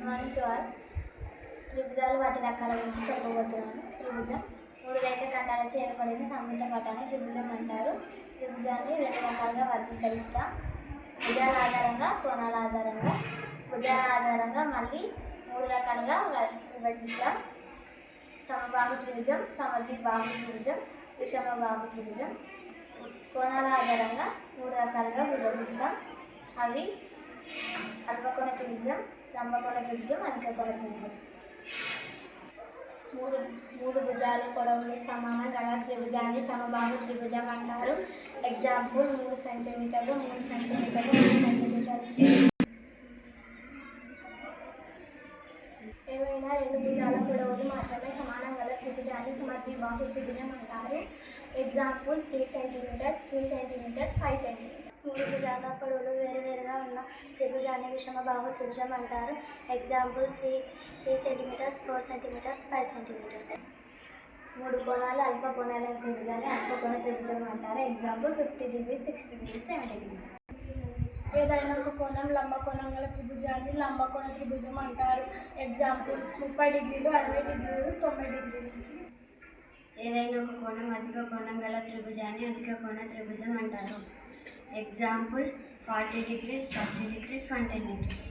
Morning to all. త్రిభుజాలు వాటి రకాల గురించి చెప్పబోతున్నాను. త్రిభుజం మూడు రేఖాఖండాలచే ఏర్పడిన సంయుక్త పటాన్ని త్రిభుజం అంటారు. త్రిభుజాన్ని రెండు రకాలుగా వర్గీకరిస్తాం. భుజాల ఆధారంగా, కోణాల ఆధారంగా. భుజాల ఆధారంగా మళ్ళీ మూడు రకాలుగా విభజిస్తాం. సమబాహు త్రిభుజం, సమద్విబాహు త్రిభుజం, విషమబాహు త్రిభుజం. కోణాల ఆధారంగా మూడు రకాలుగా విభజిస్తాం. అవి అల్పకోణ త్రిభుజం, లంబకోణ త్రిభుజం, అధిక కోణ త్రిభుజం. మూడు భుజాలు పొడవులు సమానం గల త్రిభుజాన్ని సమబాహు త్రిభుజం అంటారు. ఎగ్జాంపుల్ 3 సెంటీమీటర్లు, 3 సెంటీమీటర్లు, 3 సెంటీమీటర్లు. ఏమైనా రెండు భుజాల పొడవులు మాత్రమే సమానం గల త్రిభుజాన్ని సమద్విబాహు త్రిభుజం అంటారు. Example 3 centimetres, 3 centimetres, 5 centimetres. మూడు భుజాల పొడవులు వేరువేరుగా ఉన్న త్రిభుజాన్ని విషమబాహు త్రిభుజం అంటారు. Example 3 centimetres, 4 centimetres, 5 centimetres. మూడు కోణాలు అల్ప కోణాల త్రిభుజాన్ని అల్పకోణ త్రిభుజం అంటారు. Example 50 degrees, 60 degrees, 70 degrees. ఏదైనా ఒక కోణం లంబకోణం గల త్రిభుజాన్ని లంబకోణ త్రిభుజం అంటారు. ఎగ్జాంపుల్ 30 డిగ్రీలు, 60 డిగ్రీలు, 90 డిగ్రీలు. ఏదైనా ఒక కోణం అధిక కోణం గల త్రిభుజాన్ని అధిక కోణ త్రిభుజం అంటారు. Example 40 degrees, 30 degrees, 110 degrees.